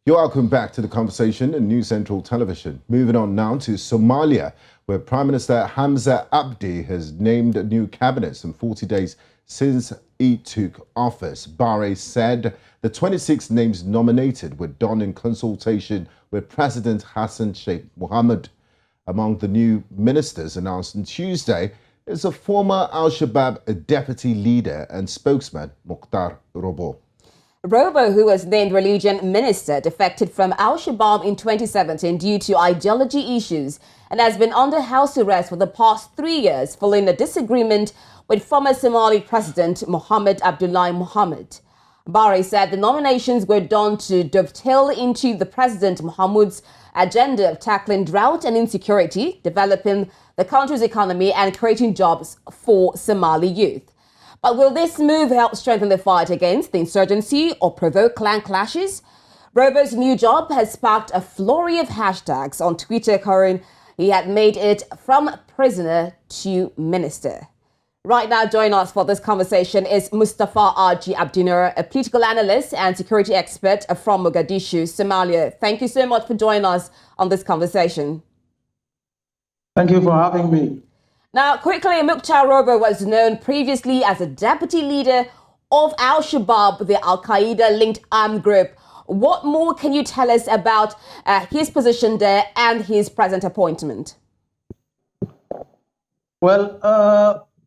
You're welcome back to the conversation in News Central Television. Moving on now to Somalia, where Prime Minister Hamza Abdi has named a new cabinet some 40 days since he took office. Barre said the 26 names nominated were done in consultation with President Sheikh Mohamud. Among the new ministers announced on Tuesday is a former Al-Shabab deputy leader and spokesman, Robow. Robow, who was named religion minister, defected from Al-Shabab in 2017 due to ideology issues and has been under house arrest for the past 3 years following a disagreement with former Somali President Mohamed Abdullahi Mohamed. Barre said the nominations were done to dovetail into the President Mohamud's agenda of tackling drought and insecurity, developing the country's economy and creating jobs for Somali youth. But will this move help strengthen the fight against the insurgency or provoke clan clashes? Robow's new job has sparked a flurry of hashtags on Twitter, covering he had made it from prisoner to minister. Right now, joining us for this conversation is Mustafa Haji Abdinur, a political analyst and security expert from Mogadishu, Somalia. Thank you so much for joining us on this conversation. Thank you for having me. Now, quickly, Robow was known previously as a deputy leader of Al-Shabab, the Al-Qaeda-linked armed group. What more can you tell us about his position there and his present appointment? Well,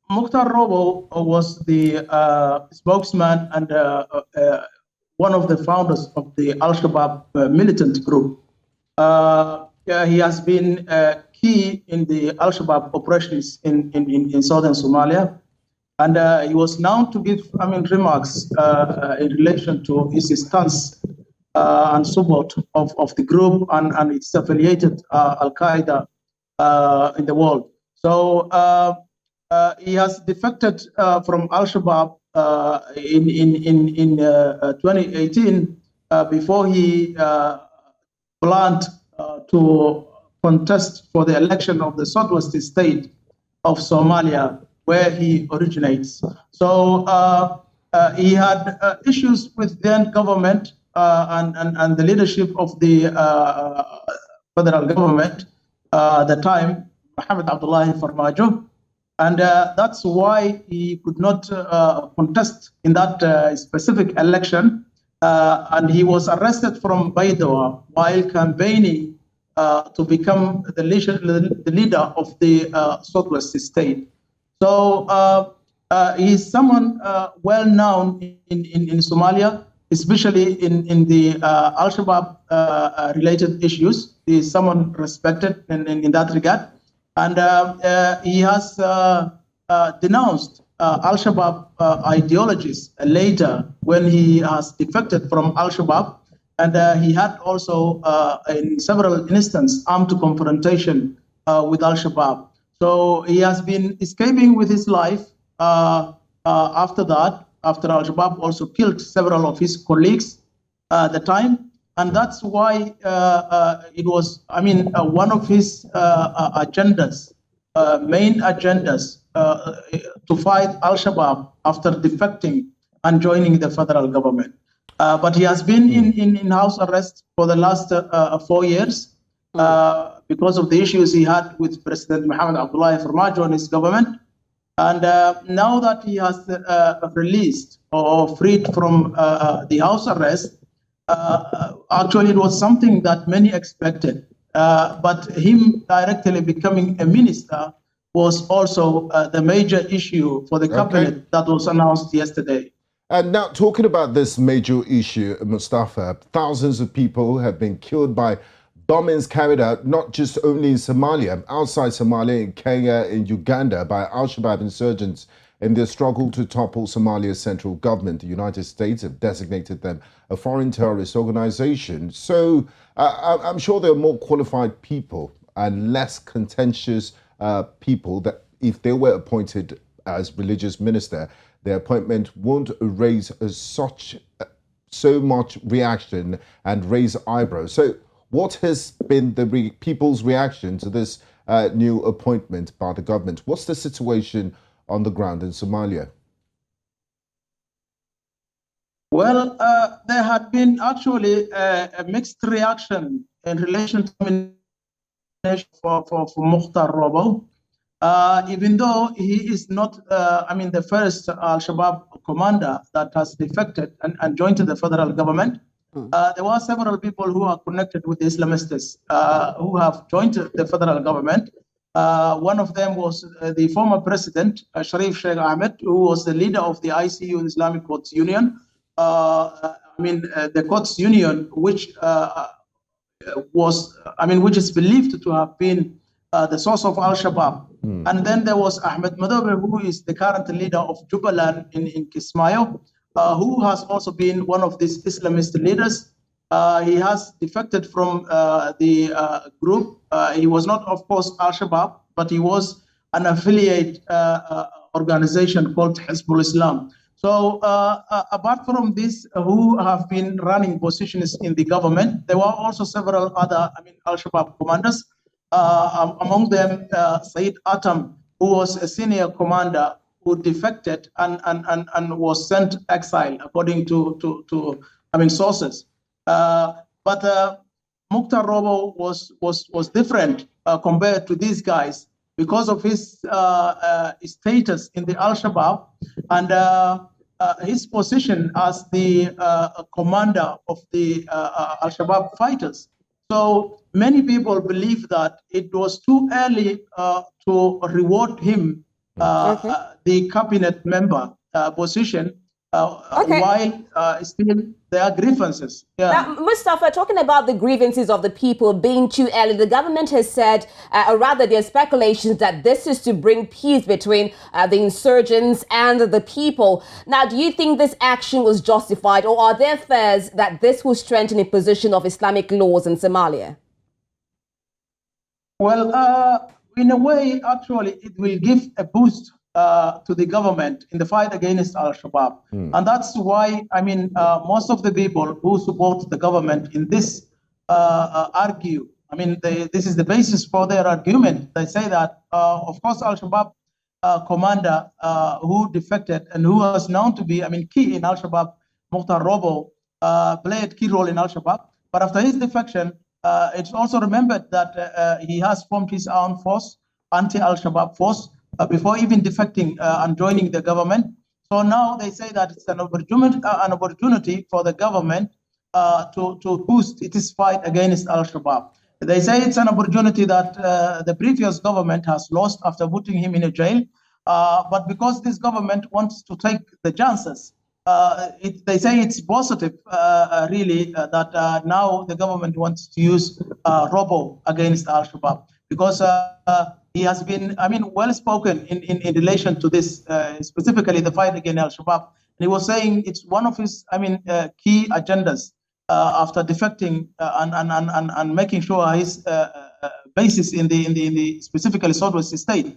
Robow was the spokesman and one of the founders of the Al-Shabab militant group. He has been key in the Al-Shabaab operations in southern Somalia. And he was known to give remarks in relation to his stance and support of the group and its affiliated Al-Qaeda in the world. So he has defected from Al-Shabaab in 2018 before he planned to contest for the election of the southwest state of Somalia, where he originates. So he had issues with then government and the leadership of the federal government at the time, Mohamed Abdullahi Mohamed. And that's why he could not contest in that specific election. And he was arrested from Baidoa while campaigning to become the leader of the southwest state. So he's someone well known in Somalia, especially in the Al-Shabaab related issues. He's someone respected in that regard. And he has denounced Al-Shabaab ideologies later when he has defected from Al-Shabaab. And he had also, in several instances, armed confrontation with Al-Shabaab. So he has been escaping with his life after that, after Al-Shabaab also killed several of his colleagues at the time. And that's why it was, one of his agendas, main agendas, to fight Al-Shabaab after defecting and joining the federal government. But he has been in house arrest for the last 4 years because of the issues he had with President Mohamed Abdullahi Mohamed and his government. And now that he has released or freed from the house arrest, actually it was something that many expected. But him directly becoming a minister was also the major issue for the cabinet that was announced yesterday. And now, talking about this major issue, Mustafa, thousands of people have been killed by bombings carried out not just only in Somalia, outside Somalia, in Kenya, in Uganda, by Al-Shabaab insurgents in their struggle to topple Somalia's central government. The United States have designated them a foreign terrorist organization. So I'm sure there are more qualified people and less contentious people that if they were appointed as religious minister, their appointment won't raise so much reaction and raise eyebrows. So what has been the people's reaction to this new appointment by the government? What's the situation on the ground in Somalia? Well, there had been actually a mixed reaction in relation to for Mukhtar Robow. Even though he is not, the first Al-Shabaab commander that has defected and joined the federal government, there were several people who are connected with the Islamists who have joined the federal government. One of them was the former president, Sharif Sheikh Ahmed, who was the leader of the ICU, Islamic Courts Union. The Courts Union, which which is believed to have been the source of Al-Shabaab. And then there was Ahmed Madobe, who is the current leader of Jubaland in Kismayo, who has also been one of these Islamist leaders. He has defected from the group. He was not, of course, Al-Shabaab, but he was an affiliate organization called Hizbul Islam. So apart from this, who have been running positions in the government, there were also several other, Al-Shabaab commanders. Among them, Said Atam, who was a senior commander who defected and was sent exile, according to sources. But Mukhtar Robow was different compared to these guys because of his status in the Al-Shabaab and his position as the commander of the Al-Shabaab fighters. So many people believe that it was too early to reward him the cabinet member position while still there are grievances. Yeah. Now, Mustafa, talking about the grievances of the people being too early, the government has said, or rather there are speculations that this is to bring peace between the insurgents and the people. Now, do you think this action was justified, or are there fears that this will strengthen the position of Islamic laws in Somalia? Well, in a way, actually, it will give a boost to the government in the fight against Al-Shabaab. And that's why, most of the people who support the government in this argue, this is the basis for their argument. They say that, of course, Al-Shabaab commander who defected and who was known to be, key in Al-Shabaab, Mukhtar Robow, played key role in Al-Shabaab. But after his defection, it's also remembered that he has formed his own force, anti-Al-Shabaab force, before even defecting and joining the government. So now they say that it's an opportunity for the government to boost its fight against Al-Shabaab. They say it's an opportunity that the previous government has lost after putting him in a jail. But because this government wants to take the chances, they say it's positive, really, that now the government wants to use Robow against Al-Shabaab, because he has been, well spoken in relation to this, specifically the fight against Al-Shabaab. And he was saying it's one of his, key agendas after defecting and making sure his basis in the specifically Southwest state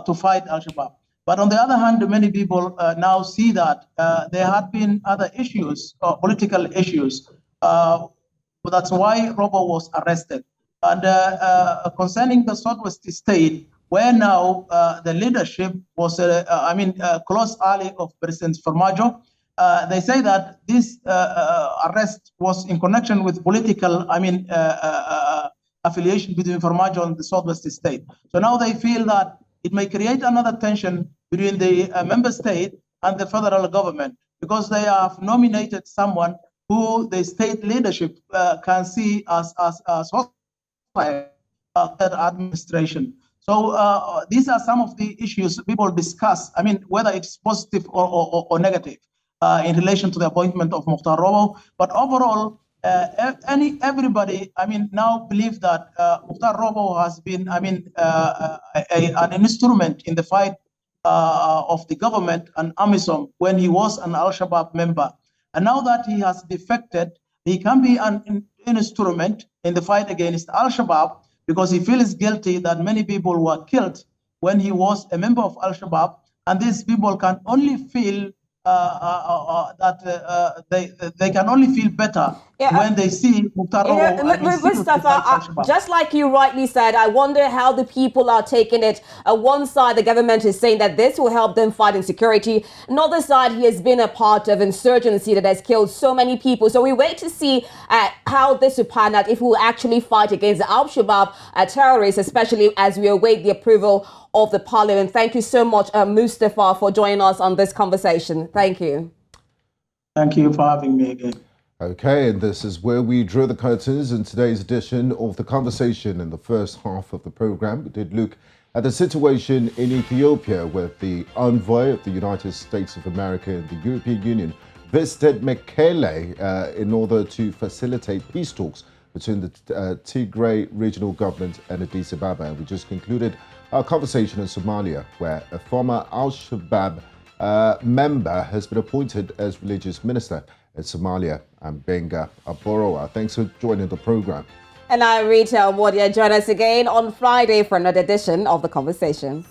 to fight Al-Shabaab. But on the other hand, many people now see that there have been other issues, political issues. That's why Robow was arrested. And concerning the Southwest state, where now the leadership was, a close ally of President Mohamud, they say that this arrest was in connection with political, affiliation between Mohamud and the Southwest state. So now they feel that it may create another tension between the member state and the federal government, because they have nominated someone who the state leadership can see as hostile administration. So these are some of the issues people discuss, whether it's positive or negative in relation to the appointment of Mukhtar Robow. But overall, everybody, now believe that Mukhtar Robow has been, an instrument in the fight of the government and AMISOM when he was an Al-Shabaab member. And now that he has defected, he can be an instrument in the fight against Al-Shabaab, because he feels guilty that many people were killed when he was a member of Al-Shabaab. And these people can only feel they can only feel better when they see Mukhtar Robow and his Mustafa, just like you rightly said, I wonder how the people are taking it. One side, the government is saying that this will help them fight insecurity. Another side, he has been a part of insurgency that has killed so many people. So we wait to see how this will pan out, if we will actually fight against the Al-Shabab terrorists, especially as we await the approval of the parliament. Thank you so much, Mustafa, for joining us on this conversation. Thank you. Thank you for having me again. Okay, and this is where we draw the curtains in today's edition of The Conversation. In the first half of the program, we did look at the situation in Ethiopia, where the envoy of the United States of America and the European Union visited Mekelle in order to facilitate peace talks between the Tigray regional government and Addis Ababa. And we just concluded our conversation in Somalia, where a former Al-Shabab member has been appointed as religious minister in Somalia, and Gbenga Aborowa. Thanks for joining the program. And I'm Rita Omodia. Join us again on Friday for another edition of The Conversation.